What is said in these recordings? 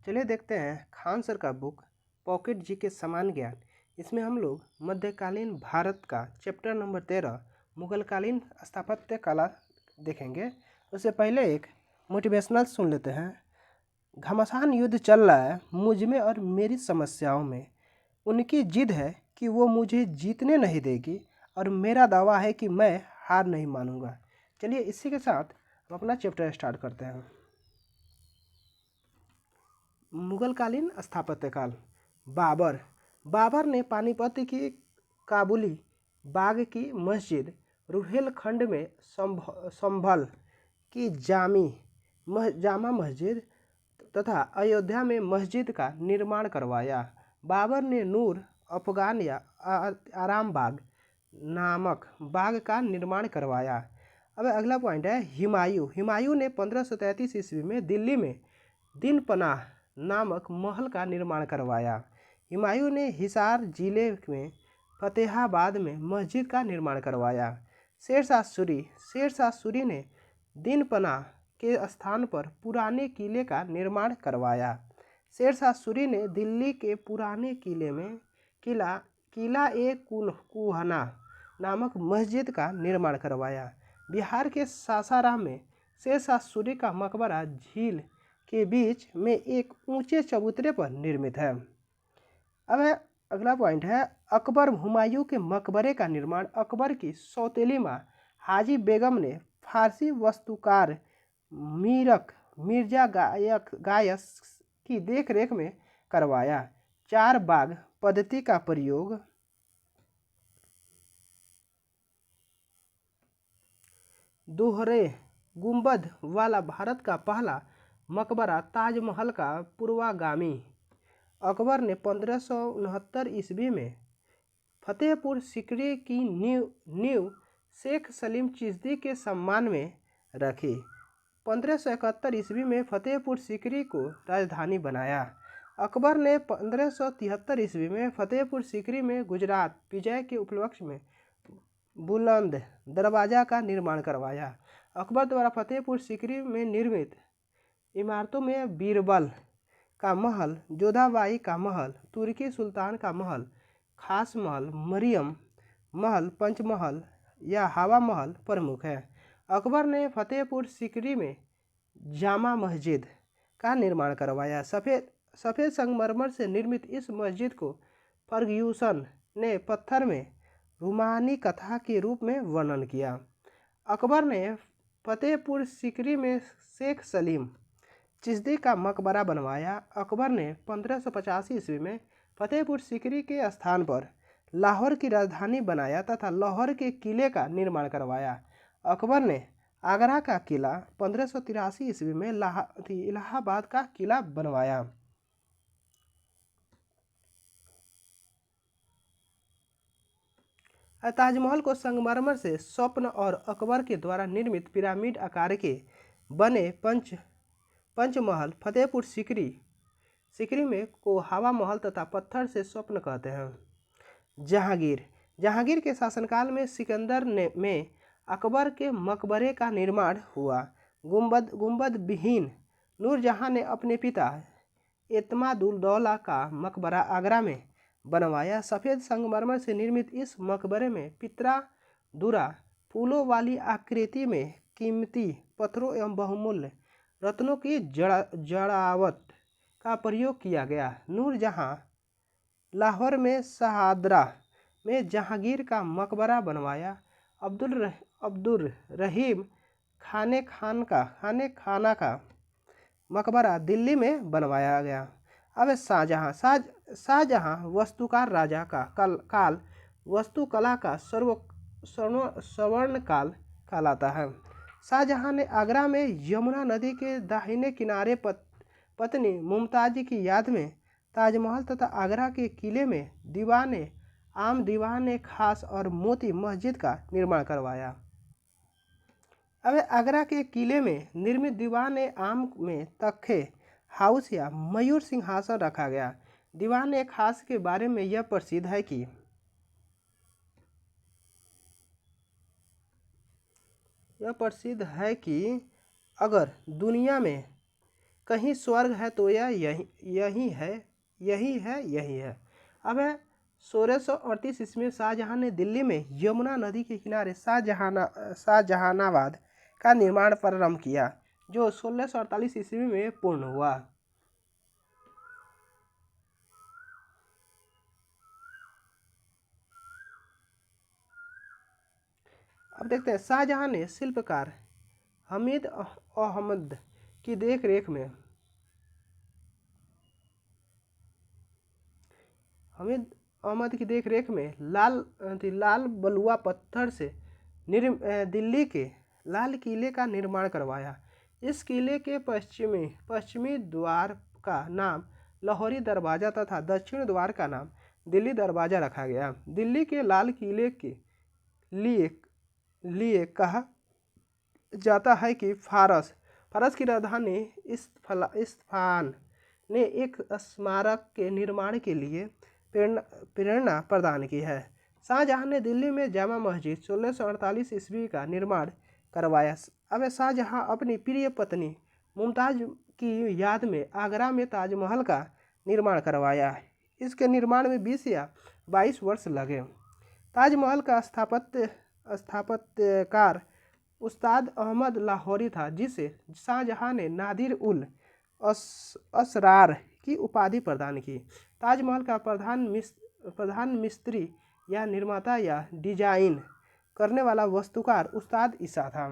चलिए देखते हैं खान सर का बुक पॉकेट जी के समान ज्ञान। इसमें हम लोग मध्यकालीन भारत का चैप्टर नंबर 13 मुगलकालीन स्थापत्य कला देखेंगे। उससे पहले एक मोटिवेशनल सुन लेते हैं। घमासान युद्ध चल रहा है मुझ में और मेरी समस्याओं में। उनकी जिद है कि वो मुझे जीतने नहीं देगी और मेरा दावा है कि मैं हार नहीं मानूंगा। चलिए इसी के साथ हम अपना चैप्टर स्टार्ट करते हैं। मुगलकालीन स्थापत्य काल। बाबर ने पानीपत की काबुली बाग की मस्जिद, रुहेलखंड में संभल की जामा मस्जिद तथा अयोध्या में मस्जिद का निर्माण करवाया। बाबर ने नूर अफगान या आराम बाग नामक बाग का निर्माण करवाया। अब अगला पॉइंट है हुमायूं ने 1533 ईस्वी में दिल्ली में दिन पनाह नामक महल का निर्माण करवाया। हुमायूं ने हिसार जिले में फतेहाबाद में मस्जिद का निर्माण करवाया। शेरशाह सूरी ने दिन पनाह के स्थान पर पुराने किले का निर्माण करवाया। शेरशाह सूरी ने दिल्ली के पुराने किले में किला ए कुहना नामक मस्जिद का निर्माण करवाया। बिहार के सासाराम में शेरशाह सूरी का मकबरा झील के बीच में एक ऊंचे चबूतरे पर निर्मित है। अब अगला पॉइंट है अकबर हुमायूं के मकबरे का निर्माण अकबर की सौतेली माँ हाजी बेगम ने फारसी वास्तुकार मिर्जा गायस की देखरेख में करवाया। 4 बाग पद्धति का प्रयोग दोहरे गुंबद वाला भारत का पहला मकबरा ताजमहल का पूर्वागामी। अकबर ने 1569 ईस्वी में फतेहपुर सीकरी की नींव शेख सलीम चिश्ती के सम्मान में रखी। 1571 ईस्वी में फतेहपुर सीकरी को राजधानी बनाया। अकबर ने 1573 ईस्वी में फतेहपुर सीकरी में गुजरात विजय के उपलक्ष्य में बुलंद दरवाजा का निर्माण करवाया। अकबर द्वारा फतेहपुर सीकरी में निर्मित इमारतों में बीरबल का महल, जोधाबाई का महल, तुर्की सुल्तान का महल, खास महल, मरियम महल, पंचमहल या हवा महल प्रमुख है। अकबर ने फतेहपुर सीकरी में जामा मस्जिद का निर्माण करवाया। सफ़ेद संगमरमर से निर्मित इस मस्जिद को फर्ग्यूसन ने पत्थर में रूमानी कथा के रूप में वर्णन किया। अकबर ने फतेहपुर सीकरी में शेख सलीम चिश्ती का मकबरा बनवाया। अकबर ने 1585 ईस्वी में फतेहपुर सीकरी के स्थान पर लाहौर की राजधानी बनाया तथा लाहौर के किले का निर्माण करवाया। अकबर ने आगरा का किला 1583 ईस्वी में इलाहाबाद का किला बनवाया। ताजमहल को संगमरमर से स्वप्न और अकबर के द्वारा निर्मित पिरामिड आकार के बने पंचमहल फतेहपुर सीकरी में को हवा महल तथा पत्थर से स्वप्न कहते हैं। जहांगीर के शासनकाल में सिकंदर में अकबर के मकबरे का निर्माण हुआ। गुंबद विहीन नूरजहां ने अपने पिता एतमादुद्दौला का मकबरा आगरा में बनवाया। सफ़ेद संगमरमर से निर्मित इस मकबरे में पितरा दुरा फूलों वाली आकृति में कीमती पत्थरों एवं बहुमूल्य रत्नों की जड़ावट का प्रयोग किया गया। नूरजहां लाहौर में शहादरा में जहांगीर का मकबरा बनवाया। अब्दुल रहीम खाने खाना का मकबरा दिल्ली में बनवाया गया। अब शाहजहां वास्तुकार राजा का काल वास्तुकला का स्वर्ण काल कहलाता है। शाहजहां ने आगरा में यमुना नदी के दाहिने किनारे पत्नी मुमताज की याद में ताजमहल तथा आगरा के किले में दीवान खास और मोती मस्जिद का निर्माण करवाया। अब आगरा के किले में निर्मित दीवान आम में तख्ते हाउस या मयूर सिंहासन रखा गया। दीवान खास के बारे में यह प्रसिद्ध है कि अगर दुनिया में कहीं स्वर्ग है तो यह यही है, यही है, यही है। अब है 1638 ईस्वी में शाहजहां ने दिल्ली में यमुना नदी के किनारे शाहजहानाबाद का निर्माण प्रारंभ किया, जो 1648 ईस्वी में पूर्ण हुआ। अब देखते हैं, शाहजहां ने शिल्पकार हमीद अहमद की देखरेख में लाल बलुआ पत्थर से दिल्ली के लाल किले का निर्माण करवाया। इस किले के पश्चिमी द्वार का नाम लाहौरी दरवाजा तथा दक्षिण द्वार का नाम दिल्ली दरवाजा रखा गया। दिल्ली के लाल किले के लिए कहा जाता है कि फारस की राजधानी इस्फहान ने एक स्मारक के निर्माण के लिए प्रेरणा प्रदान की है। शाहजहां ने दिल्ली में जामा मस्जिद 1648 ईस्वी का निर्माण करवाया। अब शाहजहां अपनी प्रिय पत्नी मुमताज की याद में आगरा में ताजमहल का निर्माण करवाया। इसके निर्माण में 20 या 22 वर्ष लगे। ताजमहल का स्थापत्यकार उस्ताद अहमद लाहौरी था, जिसे शाहजहां ने नादिर उल असरार की उपाधि प्रदान की। ताजमहल का प्रधान मिस्त्री या निर्माता या डिजाइन करने वाला वास्तुकार उस्ताद ईसा था।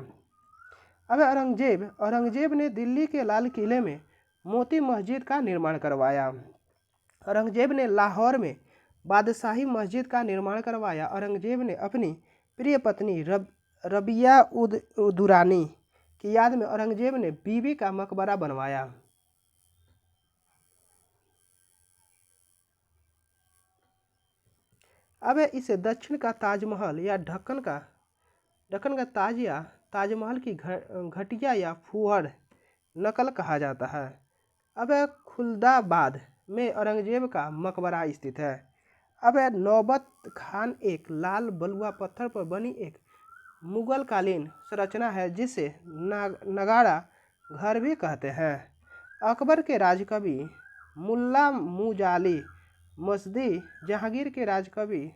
अब औरंगजेब ने दिल्ली के लाल किले में मोती मस्जिद का निर्माण करवाया। औरंगजेब ने लाहौर में बादशाही मस्जिद का निर्माण करवाया। औरंगजेब ने अपनी प्रिय पत्नी रबिया उद दुरानी की याद में औरंगजेब ने बीबी का मकबरा बनवाया। अब इसे दक्षिण का ताजमहल या ढक्कन का ताज या ताजमहल की घटिया या फुहड़ नकल कहा जाता है। अब खुलदाबाद में औरंगजेब का मकबरा स्थित है। अब नौबत खान एक लाल बलुआ पत्थर पर बनी एक मुगल कालीन संरचना है, जिसे नगाड़ा घर भी कहते हैं। अकबर के राजकवि मुल्ला मुजाली मसदी, जहांगीर के राजकवि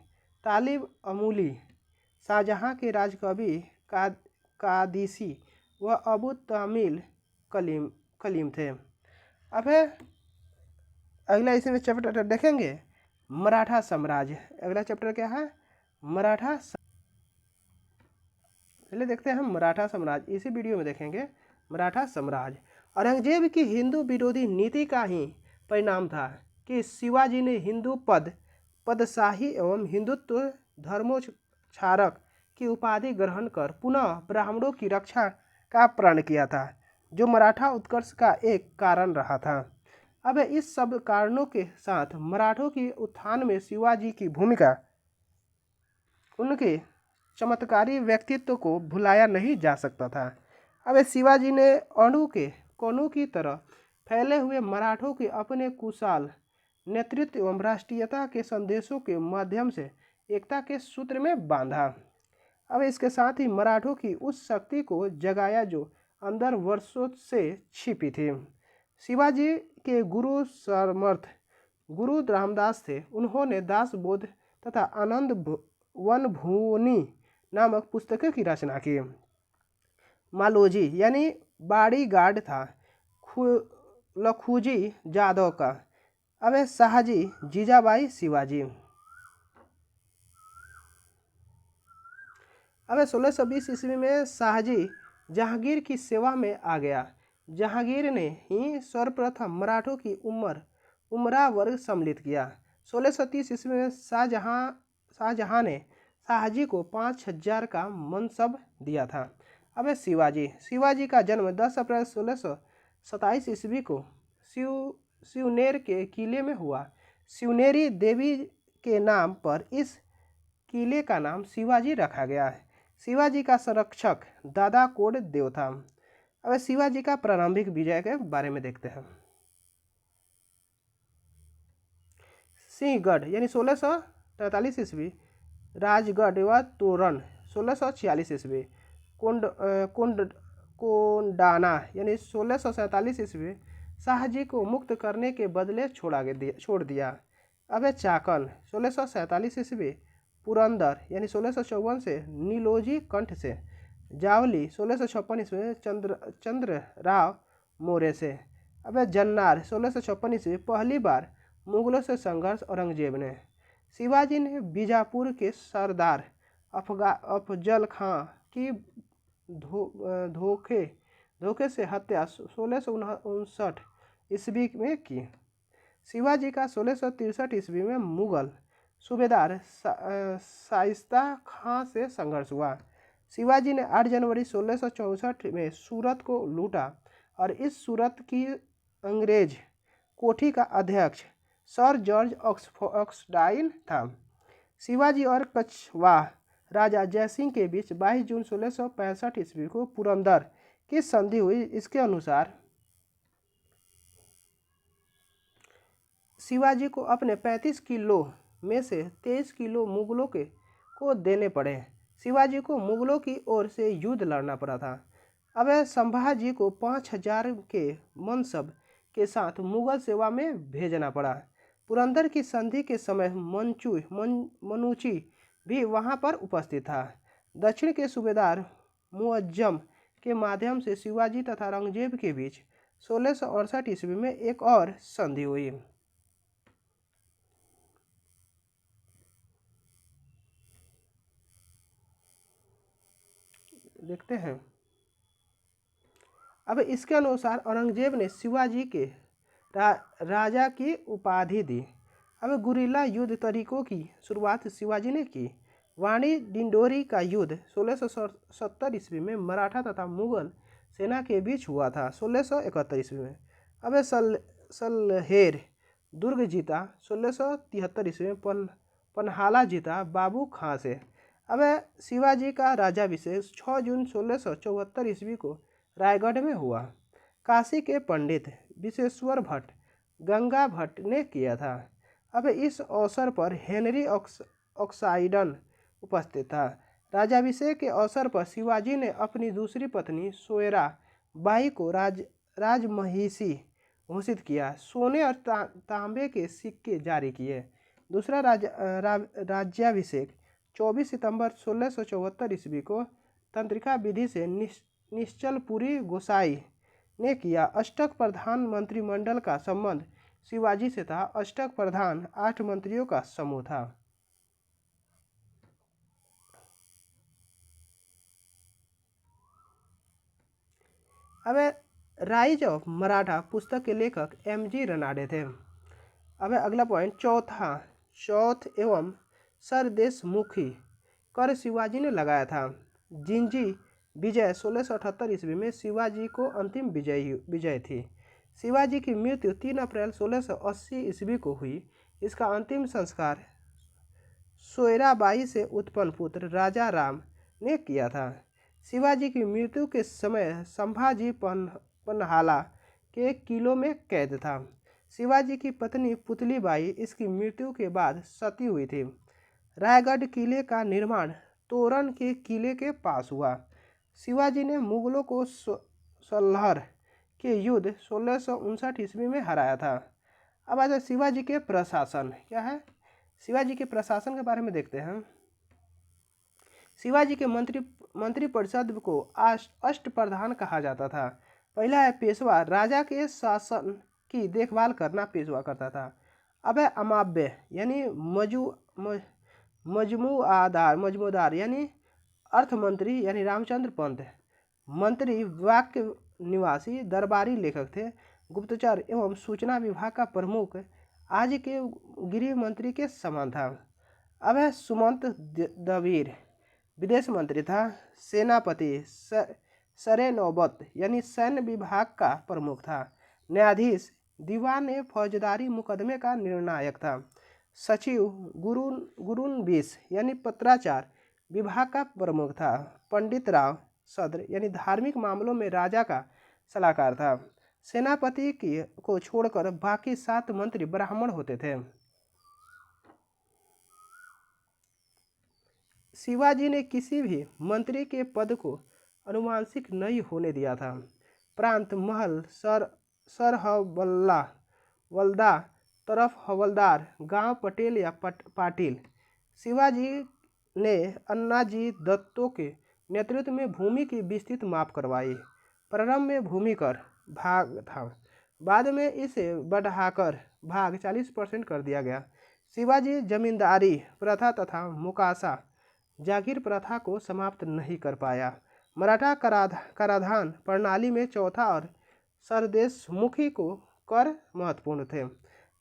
तालिब अमूली, शाहजहां के राजकवि कादिसी व अबू तामिल कलीम थे। अब अगला इसमें चैप्टर देखेंगे मराठा साम्राज्य। अगला चैप्टर क्या है? पहले देखते हैं हम मराठा साम्राज्य। इसी वीडियो में देखेंगे मराठा साम्राज्य। औरंगजेब की हिंदू विरोधी नीति का ही परिणाम था कि शिवाजी ने हिंदू पदशाही एवं हिंदुत्व धर्मोच्चारक की उपाधि ग्रहण कर पुनः ब्राह्मणों की रक्षा का प्रण किया था, जो मराठा उत्कर्ष का एक कारण रहा था। अब इस सब कारणों के साथ मराठों की उत्थान में शिवाजी की भूमिका उनके चमत्कारी व्यक्तित्व को भुलाया नहीं जा सकता था। अब शिवाजी ने अणु के कोनों की तरह फैले हुए मराठों के अपने कुशल नेतृत्व एवं राष्ट्रीयता के संदेशों के माध्यम से एकता के सूत्र में बांधा। अब इसके साथ ही मराठों की उस शक्ति को जगाया जो अंदर वर्षों से छिपी थी। शिवाजी के गुरु समर्थ गुरु रामदास थे। उन्होंने दासबोध तथा आनंद वन भूनि नामक पुस्तकों की रचना की। मालोजी यानी बॉडीगार्ड था लखुजी जादव का। अब शाहजी जीजाबाई शिवाजी। अब 1620 ईस्वी में शाहजी जहांगीर की सेवा में आ गया। जहांगीर ने ही सर्वप्रथम मराठों की उमरा वर्ग सम्मिलित किया। 1630 ईस्वी में शाहजहां ने शाहजी को 5000 का मनसब दिया था। अब शिवाजी का जन्म 10 अप्रैल 1627 ईस्वी को शिवनेर के किले में हुआ। शिवनेरी देवी के नाम पर इस किले का नाम शिवाजी रखा गया है। शिवाजी का संरक्षक दादा कोड देव था। अब शिवाजी का प्रारंभिक विजय के बारे में देखते हैं। सिंहगढ़ यानी 1643 ईस्वी, राजगढ़ व तोरण 1646 ईस्वी, कोंडाना यानी 1647 ईस्वी, शाहजी को मुक्त करने के बदले छोड़ दिया। अब चाकन 1647 ईस्वी, पुरंदर यानी 1654 से नीलोजी कंठ से, जावली 1656 ईस्वी में चंद्र राव मोरे से। अब जन्नार 1656 ईस्वी, पहली बार मुगलों से संघर्ष औरंगजेब ने। शिवाजी ने बीजापुर के सरदार अफजल खां की धोखे से हत्या 1659 ईस्वी में की। शिवाजी का 1663 ईस्वी में मुगल सूबेदार शाइस्ता खां से संघर्ष हुआ। शिवाजी ने 8 जनवरी 1664 में सूरत को लूटा और इस सूरत की अंग्रेज कोठी का अध्यक्ष सर जॉर्ज ऑक्सडाइन था। शिवाजी और कछवाह राजा जयसिंह के बीच 22 जून 1665 ईस्वी को पुरंदर की संधि हुई। इसके अनुसार शिवाजी को अपने 35 किलो में से 23 किलो मुगलों को देने पड़े। शिवाजी को मुगलों की ओर से युद्ध लड़ना पड़ा था। अब संभाजी को 5000 के मनसब के साथ मुगल सेवा में भेजना पड़ा। पुरंदर की संधि के समय मनुची भी वहां पर उपस्थित था। दक्षिण के सूबेदार मुअज्जम के माध्यम से शिवाजी तथा औरंगजेब के बीच 1668 ईस्वी में एक और संधि हुई। देखते हैं। अब इसके अनुसार औरंगजेब ने शिवाजी के राजा की उपाधि दी। अब गुरिल्ला युद्ध तरीकों की शुरुआत शिवाजी ने की। वाणी डिंडोरी का युद्ध 1670 ईस्वी में मराठा तथा मुगल सेना के बीच हुआ था। 1671 ईस्वी में अब सलहेर दुर्ग जीता। 1673 ईस्वी में पन्हाला जीता बाबू खां से। अब शिवाजी का राज्याभिषेक 6 जून 1674 ईस्वी को रायगढ़ में हुआ। काशी के पंडित विश्वेश्वर भट्ट गंगा भट्ट ने किया था। अब इस अवसर पर हेनरी ऑक्साइडन उपस्थित था। राज्याभिषेक के अवसर पर शिवाजी ने अपनी दूसरी पत्नी सोयरा बाई को राजमहिषी घोषित किया। सोने और तांबे के सिक्के जारी किए। दूसरा राज्याभिषेक 24 सितंबर 1674 ईस्वी को तंत्रिका विधि से निश्चलपुरी गोसाई ने किया। अष्टक प्रधान मंत्रिमंडल का संबंध शिवाजी से था। अष्टक प्रधान 8 मंत्रियों का समूह था। अब राइज ऑफ मराठा पुस्तक के लेखक MG रनाडे थे। अब अगला पॉइंट चौथ एवं सरदेशमुखी कर शिवाजी ने लगाया था। जिंजी विजय 1678 ईस्वी में शिवाजी को अंतिम विजय थी। शिवाजी की मृत्यु 3 अप्रैल 1680 ईस्वी को हुई। इसका अंतिम संस्कार सोयराबाई से उत्पन्न पुत्र राजा राम ने किया था। शिवाजी की मृत्यु के समय संभाजी पन्हाला के किलों में कैद था। शिवाजी की पत्नी पुतलीबाई इसकी मृत्यु के बाद सती हुई थी। रायगढ़ किले का निर्माण तोरण के किले के पास हुआ। शिवाजी ने मुगलों को सल्हर के युद्ध 1659 ईस्वी में हराया था। अब आता शिवाजी के प्रशासन क्या है। शिवाजी के प्रशासन के बारे में देखते हैं। शिवाजी के मंत्री परिषद को अष्ट प्रधान कहा जाता था। पहला है पेशवा, राजा के शासन की देखभाल करना पेशवा करता था। अब है अमाव्य यानी मजमूदार यानी अर्थ मंत्री यानी रामचंद्र पंत। मंत्री वाक्य निवासी दरबारी लेखक थे। गुप्तचर एवं सूचना विभाग का प्रमुख आज के गृह मंत्री के समान था। अब है सुमंत दवीर, विदेश मंत्री था। सेनापति सरे नौबत यानी सैन्य विभाग का प्रमुख था। न्यायाधीश दीवान फौजदारी मुकदमे का निर्णायक था। सचिव गुरुन बीस यानी पत्राचार विभाग का प्रमुख था। पंडित राव सद्र यानी धार्मिक मामलों में राजा का सलाहकार था। सेनापति को छोड़कर बाकी 7 मंत्री ब्राह्मण होते थे। शिवाजी ने किसी भी मंत्री के पद को अनुवांशिक नहीं होने दिया था। प्रांत, महल, सरहवल्ला वल्दा तरफ हवलदार गांव पटेल या पाटिल। शिवाजी ने अन्नाजी दत्तो के नेतृत्व में भूमि की विस्तृत माप करवाई। प्रारंभ में भूमि कर भाग था, बाद में इसे बढ़ाकर भाग 40% कर दिया गया। शिवाजी जमींदारी प्रथा तथा मुकासा जागीर प्रथा को समाप्त नहीं कर पाया। मराठा कराधान प्रणाली में चौथा और सरदेशमुखी को कर महत्वपूर्ण थे।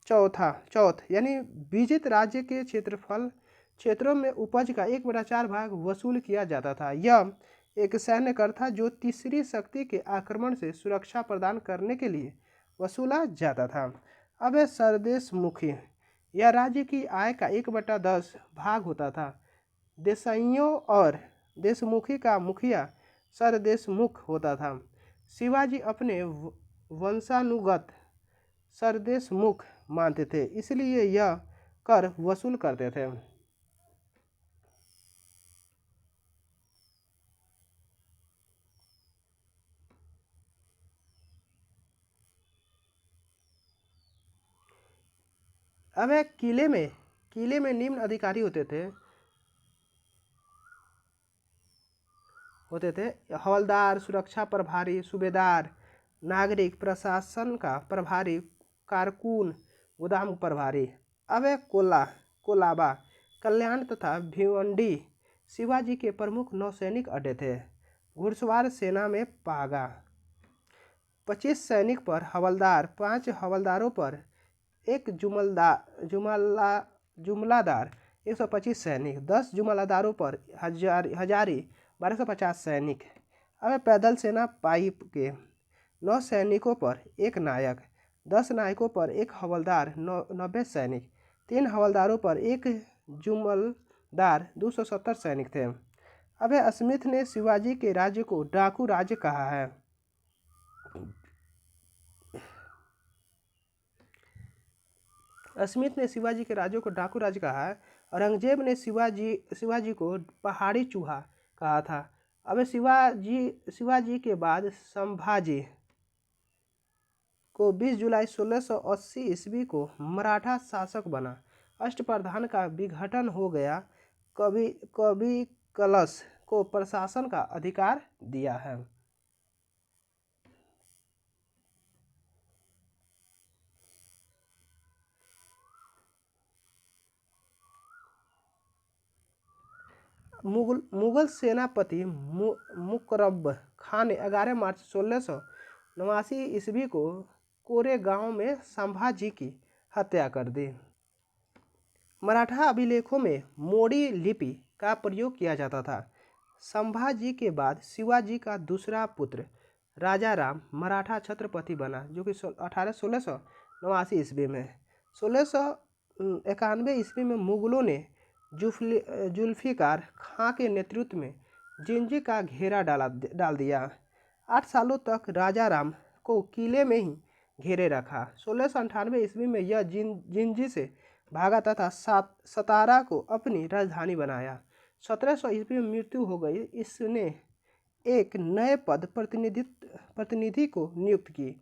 चौथ यानी विजित राज्य के क्षेत्रों में उपज का 1/4 भाग वसूल किया जाता था। यह एक सैन्य कर था जो तीसरी शक्ति के आक्रमण से सुरक्षा प्रदान करने के लिए वसूला जाता था। अब सरदेशमुखी यह राज्य की आय का 1/10 भाग होता था। देसाइयों और देशमुखी का मुखिया सरदेशमुख होता था। शिवाजी अपने वंशानुगत सरदेशमुख मानते थे, इसलिए यह कर वसूल करते थे। अब किले में निम्न अधिकारी होते थे हवलदार, सुरक्षा प्रभारी, सूबेदार, नागरिक प्रशासन का प्रभारी, कारकून, गोदाम प्रभारी। अब कोलाबा, कल्याण तथा भिवंडी शिवाजी के प्रमुख नौसैनिक अड्डे थे। घुड़सवार सेना में पागा 25 सैनिक पर हवलदार, 5 हवलदारों पर एक जुमलादार 125 सैनिक, 10 जुमलादारों पर हजारी 1250 सैनिक। अब पैदल सेना पाइप के 9 सैनिकों पर एक नायक, 10 नायकों पर एक हवलदार 90 सैनिक, 3 हवलदारों पर एक जुमलदार 270 सैनिक थे। अब स्मिथ ने शिवाजी के राज्य को डाकू राज्य कहा है। स्मिथ ने शिवाजी के राज्य को डाकू राज्य कहा है। औरंगजेब ने शिवाजी को पहाड़ी चूहा कहा था। अब शिवाजी के बाद संभाजी को 20 जुलाई 1680 ईस्वी को मराठा शासक बना। अष्टप्रधान का विघटन हो गया। कवि कलश को प्रशासन का अधिकार दिया है। मुगल सेनापति मुकरब खान ने 11 मार्च 1689 ईस्वी को कोरेगांव में संभाजी की हत्या कर दी। मराठा अभिलेखों में मोड़ी लिपि का प्रयोग किया जाता था। संभाजी के बाद शिवाजी का दूसरा पुत्र राजाराम मराठा छत्रपति बना, जो कि 1689 ईस्वी में। 1691 ईस्वी में मुगलों ने जुल्फिकार खां के नेतृत्व में जिंजी का घेरा डाल दिया। 8 सालों तक राजाराम को किले में ही घेरे रखा। 1698 ईस्वी में यह जिंजी से भागा तथा सतारा को अपनी राजधानी बनाया। 1700 ईस्वी में मृत्यु हो गई। इसने एक नए पद प्रतिनिधि को नियुक्त की,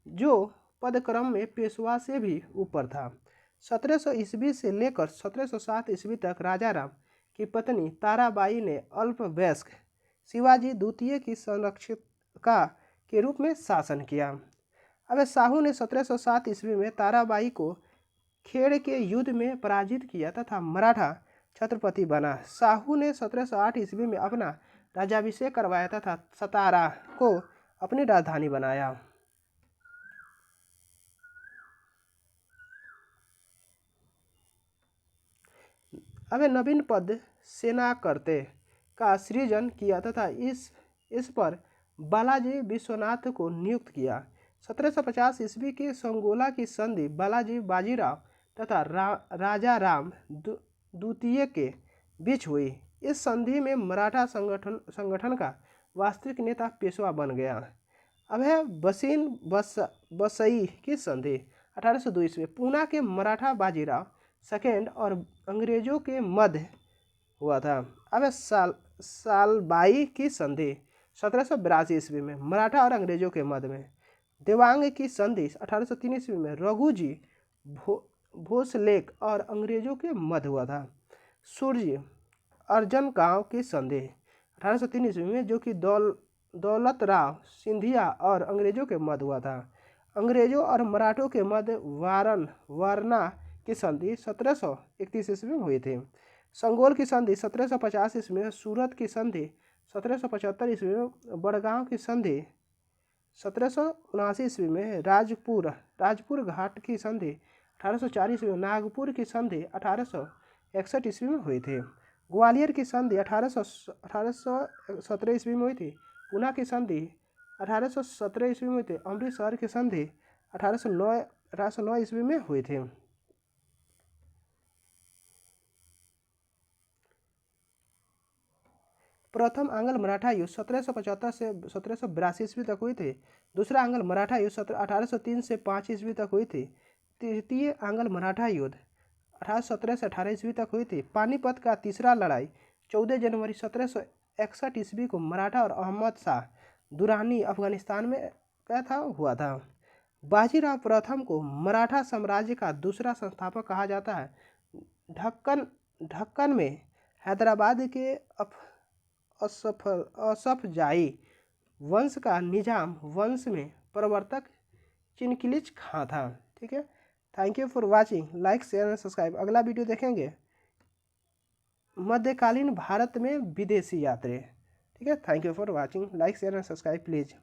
जो पदक्रम में पेशवा से भी ऊपर था। 1700 ईस्वी से लेकर 1707 ईस्वी तक राजाराम की पत्नी ताराबाई ने अल्पवयस्क शिवाजी द्वितीय की संरक्षिका के रूप में शासन किया। अब शाहू ने 1707 ईस्वी में ताराबाई को खेड़ के युद्ध में पराजित किया तथा मराठा छत्रपति बना। शाहू ने 1708 ईस्वी में अपना राज्याभिषेक करवाया तथा सतारा को अपनी राजधानी बनाया। अब नवीन पद सेनाकर्ते का सृजन किया तथा इस पर बालाजी विश्वनाथ को नियुक्त किया। 1750 ईस्वी की संगोला की संधि बालाजी बाजीराव तथा राजाराम द्वितीय के बीच हुई। इस संधि में मराठा संगठन का वास्तविक नेता पेशवा बन गया। अब है बसई की संधि 1802 ईस्वी पूना के मराठा बाजीराव सेकेंड और अंग्रेजों के मध्य हुआ था। अब सालबाई की संधि 1782 ईस्वी में मराठा और अंग्रेजों के मध्य में। देवांग की संधि 1803 ईस्वी में रघुजी भोसलेक और अंग्रेजों के मध्य हुआ था। सूर्य अर्जन गांव की संधि 1803 ईस्वी में जो कि दौलत राव सिंधिया और अंग्रेजों के मध्य हुआ था। अंग्रेजों और मराठों के मध्य वारना की संधि 1731 ईस्वी में हुई थी। संगोल की संधि 1750 ईस्वी में, सूरत की संधि 1775 ईस्वी में, बड़गांव की संधि 1779 ईस्वी में, राजपुर घाट की संधि 1804 ईस्वी में, नागपुर की संधि 1861 ईस्वी में हुई थी। ग्वालियर की संधि 1817 ईस्वी में हुई थी। पूना की संधि 1817 ईस्वी में हुई थी। अमृतसर की संधि 1809 ईस्वी में हुई थी। प्रथम आंग्ल मराठा युद्ध 1775 से 1782 ईस्वी तक हुई थी। दूसरा आंग्ल मराठा युद्ध 1803 से 5 ईस्वी तक हुई थी। तृतीय आंग्ल मराठा युद्ध 1817 से 18 ईस्वी तक हुई थी। पानीपत का तीसरा लड़ाई 14 जनवरी 1761 ईस्वी को मराठा और अहमद शाह दुरानी अफगानिस्तान में हुआ था। बाजीराव प्रथम को मराठा साम्राज्य का दूसरा संस्थापक कहा जाता है। ढक्कन में हैदराबाद के असफजाई वंश का निजाम वंश में प्रवर्तक चिनकिलिच खां था। ठीक है, thank you for watching. Like share and subscribe. अगला वीडियो देखेंगे मध्यकालीन भारत में विदेशी यात्री। ठीक है, thank you for watching. Like share and subscribe please.